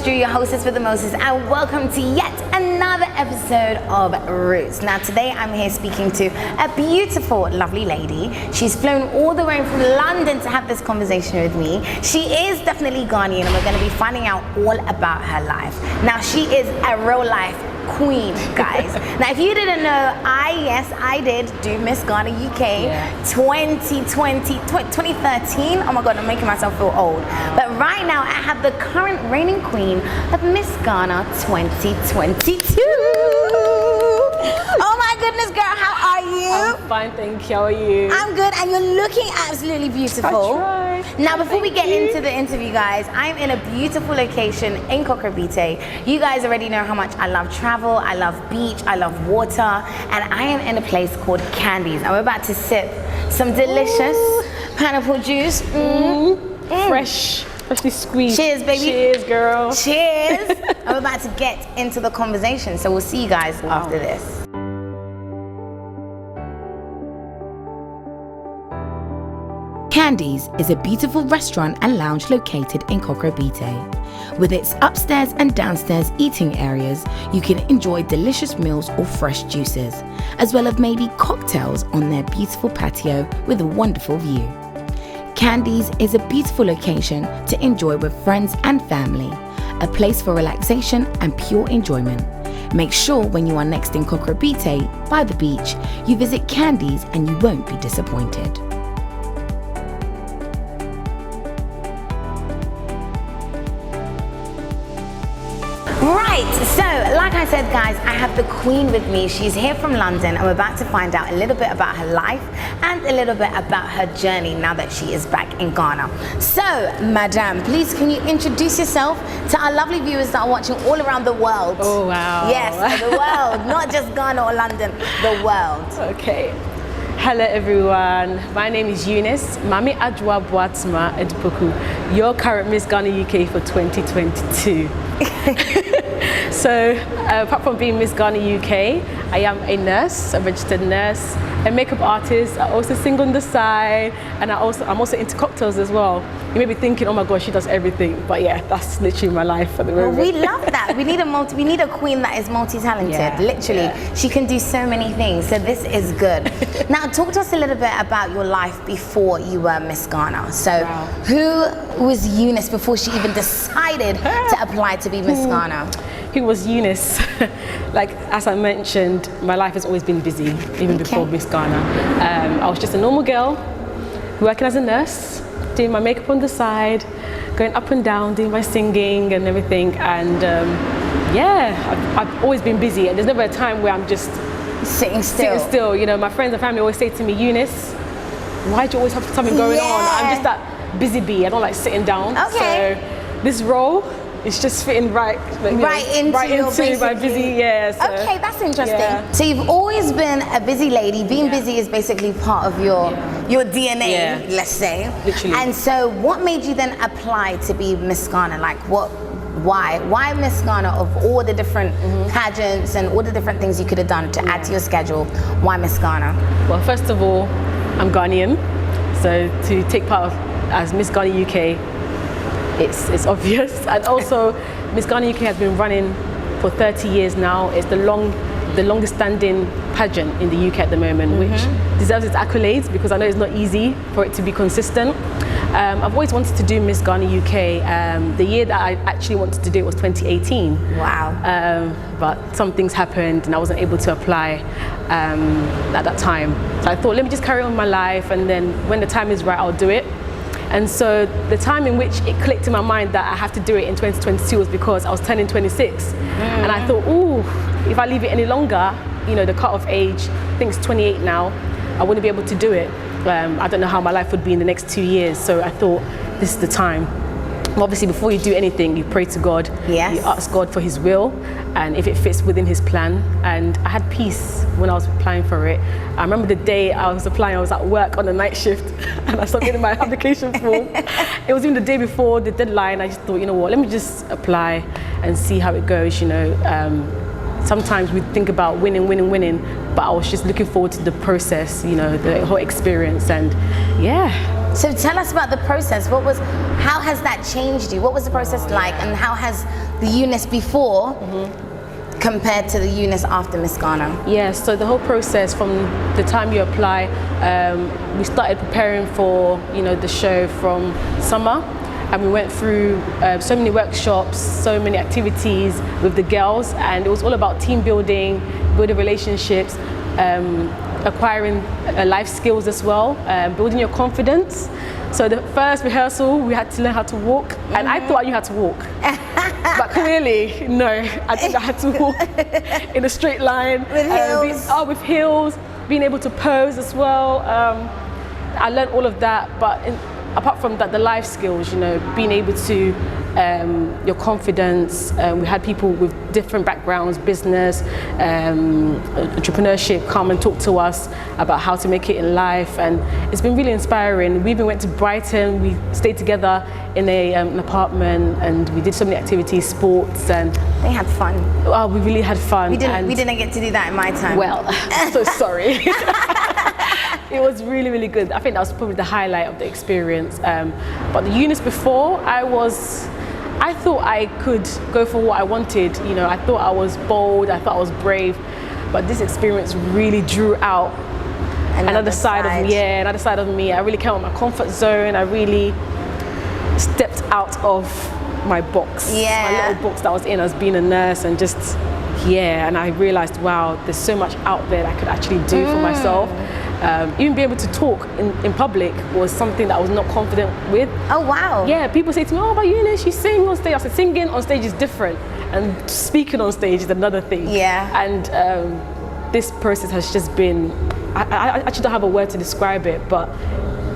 Drew, your hostess with the Moses, and welcome to yet another episode of Roots. Now today I'm here speaking to a beautiful, lovely lady. She's flown all the way from London to have this conversation with me. She is definitely Ghanaian, and we're going to be finding out all about her life. Now she is a real life queen, guys. Now if you didn't know, I did do Miss Ghana UK 2013. Oh my god, I'm making myself feel old. But right now I have the current reigning queen of Miss Ghana 2022. Oh my goodness, girl, how are you? I'm fine, thank you. How are you? I'm good, and you're looking absolutely beautiful. I try. Now, before we get into the interview, guys, I'm in a beautiful location in Kokrobite. You guys already know how much I love travel, I love beach, I love water, and I am in a place called Candies. I'm about to sip some delicious pineapple juice. Freshly squeezed. Cheers, baby. Cheers, girl. Cheers. I'm about to get into the conversation, so we'll see you guys after this. Candies is a beautiful restaurant and lounge located in Kokrobite. With its upstairs and downstairs eating areas, you can enjoy delicious meals or fresh juices, as well as maybe cocktails on their beautiful patio with a wonderful view. Candies is a beautiful location to enjoy with friends and family, a place for relaxation and pure enjoyment. Make sure when you are next in Kokrobite by the beach, you visit Candies and you won't be disappointed. Right, so like I said, guys, I have the queen with me. She's here from London, and we're about to find out a little bit about her life and a little bit about her journey now that she is back in Ghana. So, madam, please can you introduce yourself to our lovely viewers that are watching all around the world? Oh, wow. Yes, the world, not just Ghana or London, the world. Okay. Hello, everyone. My name is Eunice Mami Adwa Boatsma Edipoku, your current Miss Ghana UK for 2022. So, apart from being Miss Ghana UK, I am a nurse, a registered nurse, a makeup artist. I also sing on the side, and I'm also into cocktails as well. You may be thinking, oh my gosh, she does everything, but yeah, that's literally my life at the moment. Well, we love that. We need a queen that is multi-talented. Literally, she can do so many things. So this is good. Now, talk to us a little bit about your life before you were Miss Ghana. So, who was Eunice before she even decided to apply to be Miss Ghana? Who was Eunice? Like, as I mentioned, my life has always been busy, even before Miss Ghana. I was just a normal girl, working as a nurse, doing my makeup on the side, going up and down, doing my singing and everything. And I've always been busy, and there's never a time where I'm just sitting still. You know, my friends and family always say to me, Eunice, why do you always have something going on? I'm just that busy bee. I don't like sitting down. Okay. So this role, it's just fitting right into my busy, So, okay, that's interesting. Yeah. So you've always been a busy lady. Being busy is basically part of your DNA, let's say. Literally. And so what made you then apply to be Miss Ghana? Like why Miss Ghana of all the different pageants and all the different things you could have done to add to your schedule? Why Miss Ghana? Well, first of all, I'm Ghanaian. So to take part as Miss Ghana UK, it's obvious. And also, Miss Ghana UK has been running for 30 years now. It's the longest standing pageant in the UK at the moment, which deserves its accolades, because I know it's not easy for it to be consistent. I've always wanted to do Miss Ghana UK. The year that I actually wanted to do it was 2018. Wow. But some things happened and I wasn't able to apply at that time. So I thought, let me just carry on my life, and then when the time is right, I'll do it. And so the time in which it clicked in my mind that I have to do it in 2022 was because I was turning 26. And I thought, ooh, if I leave it any longer, you know, the cut-off age, I think it's 28 now, I wouldn't be able to do it. I don't know how my life would be in the next 2 years. So I thought, this is the time. Obviously, before you do anything, you pray to God. Yes. You ask God for His will, and if it fits within His plan. And I had peace when I was applying for it. I remember the day I was applying, I was at work on a night shift, and I submitted my application form. It was even the day before the deadline. I just thought, you know what, let me just apply and see how it goes, you know. sometimes we think about winning, but I was just looking forward to the process, you know, the whole experience, and yeah. So tell us about the process. How has that changed you? What was the process like, and how has the Eunice before compared to the Eunice after Miss Ghana? Yeah, so the whole process from the time you apply, we started preparing for, you know, the show from summer, and we went through so many workshops, so many activities with the girls, and it was all about team building, building relationships, acquiring life skills as well, building your confidence. So the first rehearsal, we had to learn how to walk, and I thought I knew how to walk. But clearly, no, I think I had to walk in a straight line. With heels? With heels, being able to pose as well. I learned all of that, but apart from that, the life skills, you know, being able to, your confidence. We had people with different backgrounds, business, entrepreneurship, come and talk to us about how to make it in life, and it's been really inspiring. We even went to Brighton, we stayed together in an apartment, and we did so many activities, sports, and they had fun. Oh, we really had fun. We didn't get to do that in my time. Well, so sorry. It was really, really good. I think that was probably the highlight of the experience. But the Eunice before, I thought I could go for what I wanted. You know, I thought I was bold, I thought I was brave, but this experience really drew out another side of me. Yeah, another side of me. I really came out of my comfort zone. I really stepped out of my box, my little box that I was in as being a nurse, and just, yeah, and I realized, wow, there's so much out there that I could actually do for myself. Even being able to talk in public was something that I was not confident with. Oh, wow. Yeah, people say to me, oh, but Eunice, you sing on stage. I said, singing on stage is different, and speaking on stage is another thing. Yeah. And this process has just been, I actually don't have a word to describe it, but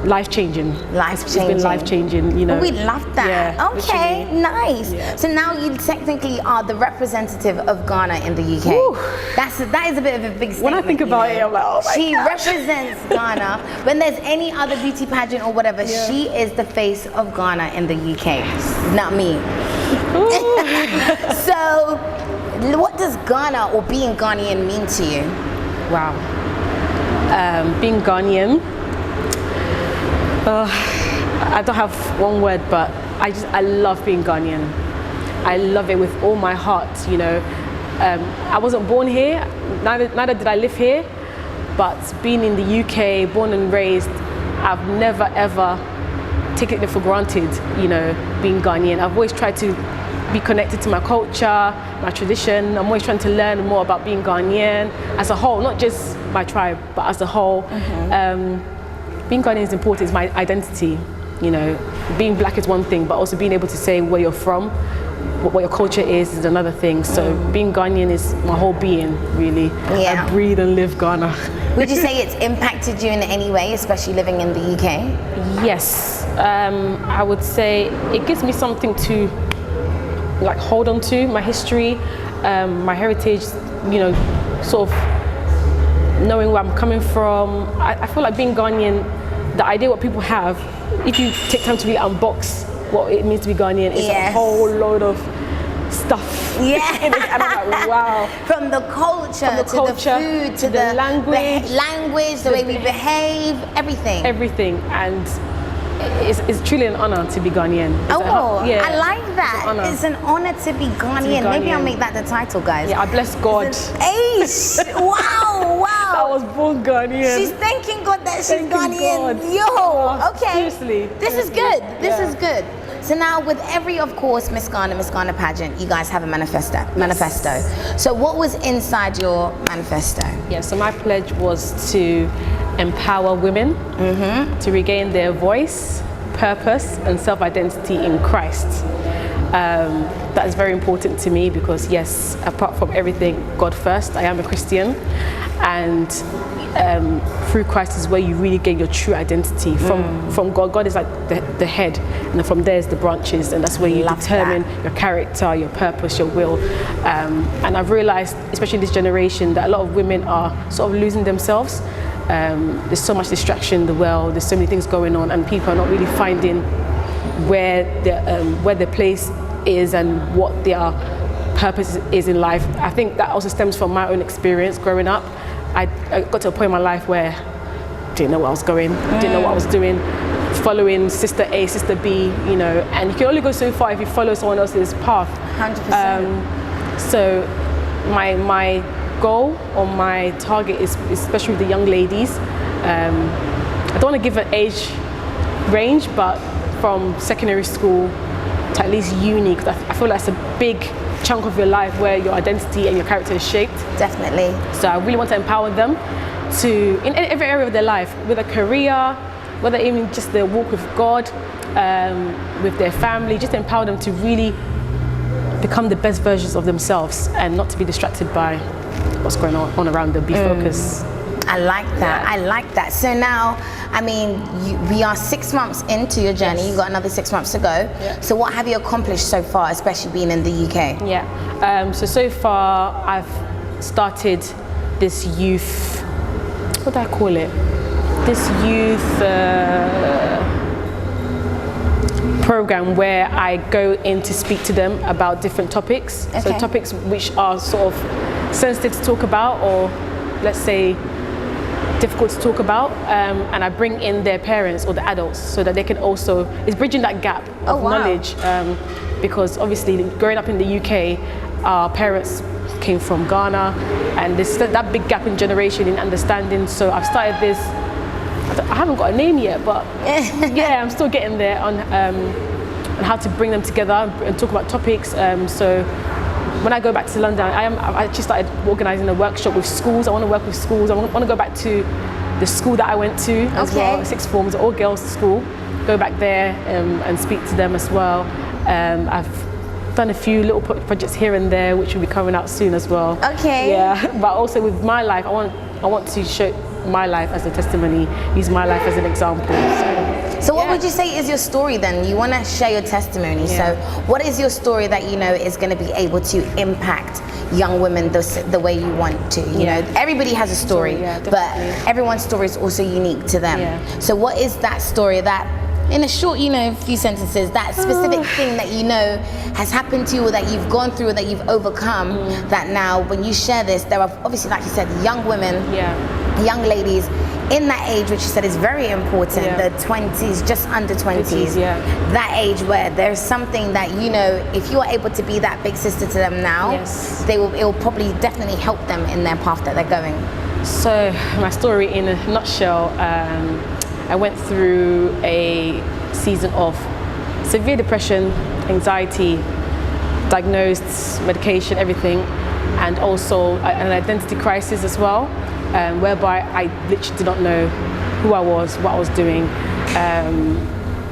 life-changing. It's been life-changing, you know. Oh, we love that. Yeah, okay, literally. nice. Yeah. So now you technically are the representative of Ghana in the UK. Woo. That is a bit of a big statement. When I think about it, I'm like, oh my She gosh. represents Ghana. When there's any other beauty pageant or whatever, she is the face of Ghana in the UK. Not me. So, what does Ghana or being Ghanaian mean to you? Wow. Being Ghanaian, I don't have one word, but I love being Ghanaian. I love it with all my heart, you know. I wasn't born here, neither did I live here, but being in the UK, born and raised, I've never ever taken it for granted, you know, being Ghanaian. I've always tried to be connected to my culture, my tradition. I'm always trying to learn more about being Ghanaian as a whole, not just my tribe, but as a whole. Being Ghanaian is important, it's my identity. You know, being black is one thing, but also being able to say where you're from, what your culture is another thing. So being Ghanaian is my whole being, really. Yeah. I breathe and live Ghana. Would you say it's impacted you in any way, especially living in the UK? Yes, I would say it gives me something to like hold on to, my history, my heritage, you know, sort of knowing where I'm coming from. I feel like being Ghanaian, the idea what people have, if you take time to really unbox what it means to be Ghanaian, it's a whole load of stuff. Yeah. And I'm like, wow. From the culture, to the food, to the language, the way we behave, everything. Everything. And it's truly an honor to be Ghanaian. I like that. It's an honor to be Ghanaian. Maybe I'll make that the title, guys. Yeah, I bless God. Wow. I was born Ghanaian. She's thanking God that she's Ghanaian. God. Yo, okay. Seriously. This is good. This is good. So now with every, of course, Miss Ghana pageant, you guys have a manifesto. So what was inside your manifesto? Yeah, so my pledge was to empower women to regain their voice, purpose, and self-identity in Christ. That is very important to me because, yes, apart from everything, God first, I am a Christian, and through Christ is where you really gain your true identity from God. God is like the head, and then from there is the branches, and that's where you determine your character, your purpose, your will. And I've realized, especially in this generation, that a lot of women are sort of losing themselves. There's so much distraction in the world, there's so many things going on, and people are not really finding where their place is and what their purpose is in life. I think that also stems from my own experience growing up. I got to a point in my life where I didn't know where I was going, didn't know what I was doing, following sister A, sister B, you know, and you can only go so far if you follow someone else's path. 100%. So my goal or my target is especially with the young ladies. I don't want to give an age range, but from secondary school to at least uni, because I feel that's a big chunk of your life where your identity and your character is shaped. Definitely. So I really want to empower them to, in every area of their life, with a career, whether even just their walk with God, with their family, just empower them to really become the best versions of themselves and not to be distracted by what's going on around them, be focused. I like that. Yeah. I like that. So now, I mean, we are 6 months into your journey. Yes. You've got another 6 months to go. Yeah. So what have you accomplished so far, especially being in the UK? Yeah. So far, I've started this youth, what do I call it? This youth program where I go in to speak to them about different topics. Okay. So topics which are sort of sensitive to talk about, or let's say difficult to talk about, and I bring in their parents or the adults so that they can also, it's bridging that gap of knowledge, because obviously growing up in the UK, our parents came from Ghana, and there's that big gap in generation in understanding. So I've started this, I haven't got a name yet, but yeah, I'm still getting there on how to bring them together and talk about topics. So when I go back to London, I've actually started organising a workshop with schools. I want to work with schools. I want to go back to the school that I went to as well, sixth form, all girls school. Go back there and speak to them as well. I've done a few little projects here and there, which will be coming out soon as well. Okay. Yeah, but also with my life, I want to show my life as a testimony, use my life as an example. So what would you say is your story then? You want to share your testimony. Yeah. So what is your story that you know is going to be able to impact young women the way you want to? You know, everybody has a story, but everyone's story is also unique to them. Yeah. So what is that story that, in a short, few sentences, that specific thing that you know has happened to you, or that you've gone through, or that you've overcome, that now when you share this, there are obviously, like you said, young women, young ladies in that age, which you said is very important, the 20s, just under 20s, that age where there's something that, if you are able to be that big sister to them now, it will probably definitely help them in their path that they're going. So my story in a nutshell, I went through a season of severe depression, anxiety, diagnosed, medication, everything, and also an identity crisis as well, whereby I literally did not know who I was, what I was doing.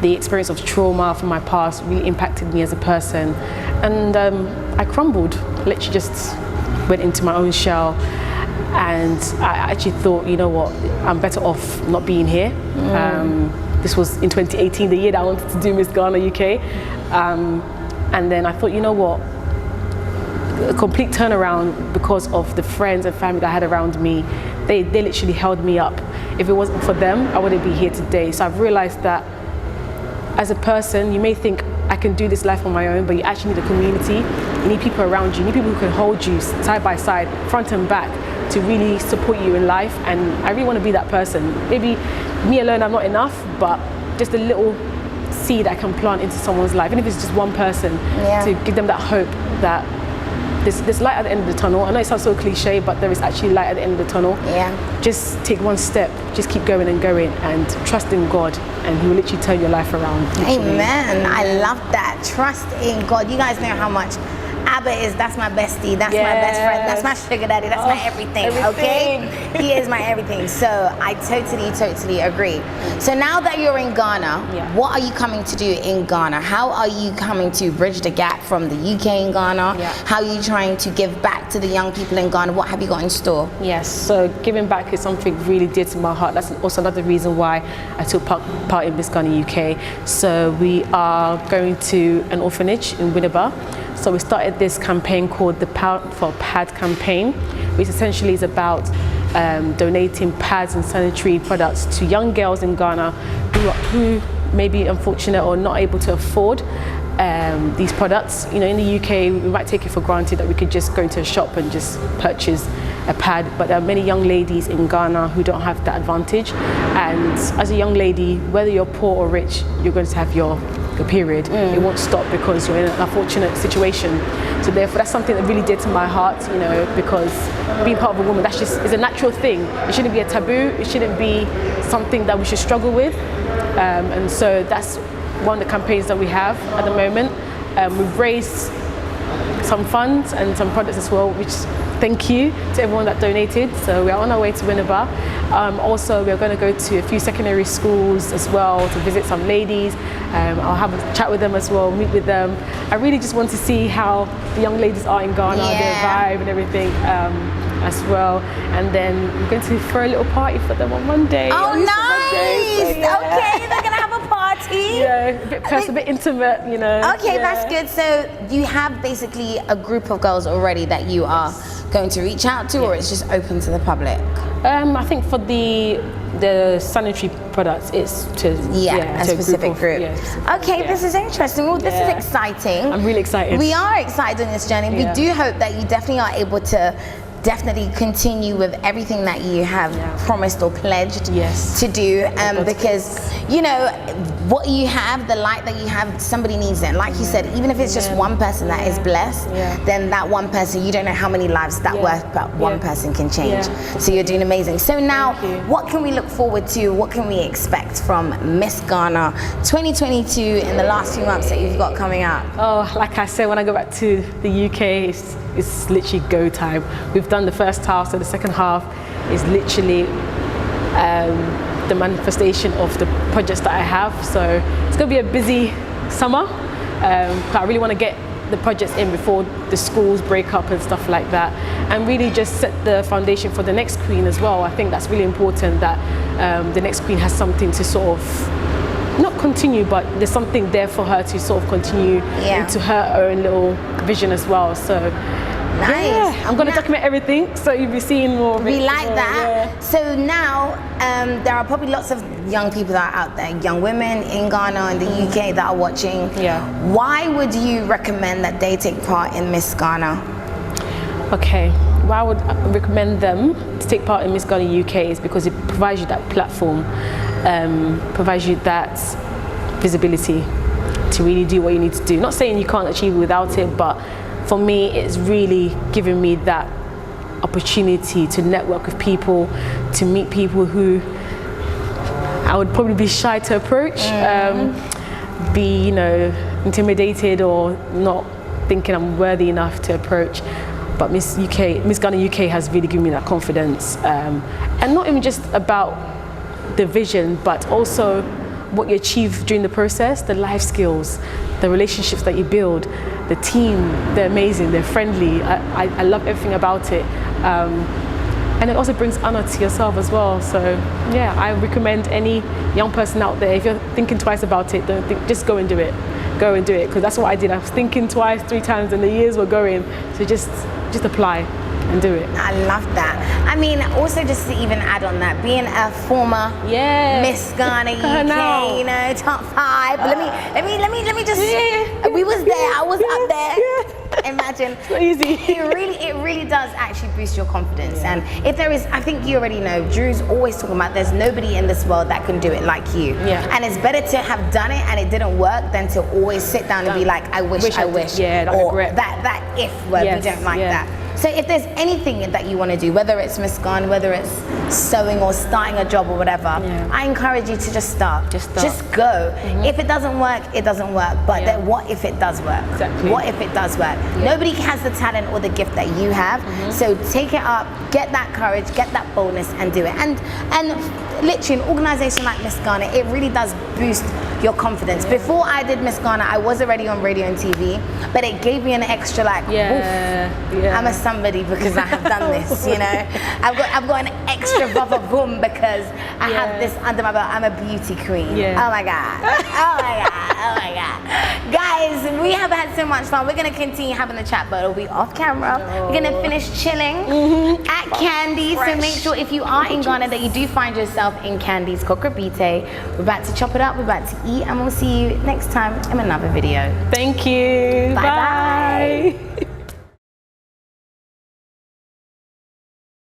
The experience of trauma from my past really impacted me as a person, and I crumbled, literally just went into my own shell. And I actually thought, you know what, I'm better off not being here. This was in 2018, the year that I wanted to do Miss Ghana UK. And then I thought, you know what, a complete turnaround because of the friends and family that I had around me. They literally held me up. If it wasn't for them, I wouldn't be here today. So I've realized that as a person, you may think I can do this life on my own, but you actually need a community. You need people around you. You need people who can hold you side by side, front and back, to really support you in life. And I really want to be that person. Maybe me alone, I'm not enough, but just a little seed I can plant into someone's life, even if it's just one person, to give them that hope that there's light at the end of the tunnel. I know it sounds so cliche, but there is actually light at the end of the tunnel. Just take one step, just keep going and going, and trust in God, and He will literally turn your life around. Literally. Amen. I love that. Trust in God. You guys know how much Abba is, that's my bestie, that's my best friend, that's my sugar daddy, that's my everything, okay? He is my everything. So I totally agree. So now that you're in Ghana, what are you coming to do in Ghana? How are you coming to bridge the gap from the UK in Ghana? How are you trying to give back to the young people in Ghana? What have you got in store? Yes, so giving back is something really dear to my heart. That's also another reason why I took part in Miss Ghana UK. So we are going to an orphanage in Winneba. So we started this campaign called the Pound for Pad campaign, which essentially is about donating pads and sanitary products to young girls in Ghana who may be unfortunate or not able to afford these products. You know, in the UK, we might take it for granted that we could just go into a shop and just purchase a pad, but there are many young ladies in Ghana who don't have that advantage. And as a young lady, whether you're poor or rich, you're going to have your period. It won't stop because you're in an unfortunate situation. So therefore, that's something that really did to my heart, you know, because being part of a woman, that's just is a natural thing. It shouldn't be a taboo. It shouldn't be something that we should struggle with. And so that's one of the campaigns that we have at the moment. We've raised some funds and some products as well, which thank you to everyone that donated. So we are on our way to Winneba. Also, we're going to go to a few secondary schools as well to visit some ladies. I'll have a chat with them as well, meet with them. I really just want to see how the young ladies are in Ghana, their vibe and everything as well. And then we're going to throw a little party for them on Monday. Oh, nice! Monday, so, Okay, they're going to have a party. Yeah, a bit personal, a bit intimate, you know. Okay, that's good. So you have basically a group of girls already that you are going to reach out to, or it's just open to the public? I think for the sanitary products, it's to a specific group. Okay, this is interesting. Well, this is exciting. I'm really excited. We are excited on this journey. We do hope that you definitely are able to definitely continue with everything that you have promised or pledged to do, because you know what you have, the light that you have, somebody needs it. Like you said, even if it's just one person that is blessed, then that one person, you don't know how many lives that one person can change. So you're doing amazing. So now, what can we look forward to? What can we expect from Miss Ghana 2022 in the last few months that you've got coming up? Oh, like I said, when I go back to the UK, it's literally go time. We've done the first half, so the second half is literally the manifestation of the projects that I have. So it's going to be a busy summer. I really want to get the projects in before the schools break up and stuff like that, and really just set the foundation for the next queen as well. I think that's really important that the next queen has something to sort of not continue, but there's something there for her to sort of continue into her own little vision as well. So I'm going to document everything, so you'll be seeing more of it. We like that. So now there are probably lots of young people that are out there, young women in Ghana and the UK that are watching. Why would you recommend that they take part in Miss Ghana? Okay, why would I recommend them to take part in Miss Ghana UK is because it provides you that platform, provides you that visibility to really do what you need to do. Not saying you can't achieve it without it, but for me, it's really giving me that opportunity to network with people, to meet people who I would probably be shy to approach, be, you know, intimidated or not thinking I'm worthy enough to approach. But Miss Ghana UK has really given me that confidence, and not even just about the vision, but also what you achieve during the process, the life skills, the relationships that you build, the team, they're amazing, they're friendly. I love everything about it. And it also brings honor to yourself as well. So yeah, I recommend any young person out there, if you're thinking twice about it, don't think, just go and do it. Go and do it, because that's what I did. I was thinking twice, 3 times, and the years were going. So just apply and do it. I love that. I mean, also just to even add on that, being a former Miss Ghana UK, you know, top 5. Let me just. We was there. I was up there. Imagine. It's not easy. It really does actually boost your confidence. And if there is, I think you already know, Drew's always talking about there's nobody in this world that can do it like you. And it's better to have done it and it didn't work than to always sit down and be like, I wish. That or regret. that if word, we don't like that. So if there's anything that you want to do, whether it's Miss Ghana, whether it's sewing or starting a job or whatever, I encourage you to just start. Just go. If it doesn't work, it doesn't work. But then what if it does work? Exactly. What if it does work? Nobody has the talent or the gift that you have. So take it up, get that courage, get that boldness and do it. And literally an organization like Miss Ghana, it really does boost your confidence. Before I did Miss Ghana, I was already on radio and TV, but it gave me an extra like, I'm a somebody because I have done this, you know. I've got an extra boom because I have this under my belt. I'm a beauty queen. Oh my God. Oh my God. Oh my God. Guys, we have had so much fun. We're gonna continue having the chat, but it'll be off camera. We're gonna finish chilling at Candies. So make sure if you are in Ghana that you do find yourself in Candies Kokrobite. We're about to chop it up, we're about to eat, and we'll see you next time in another video. Thank you. Bye.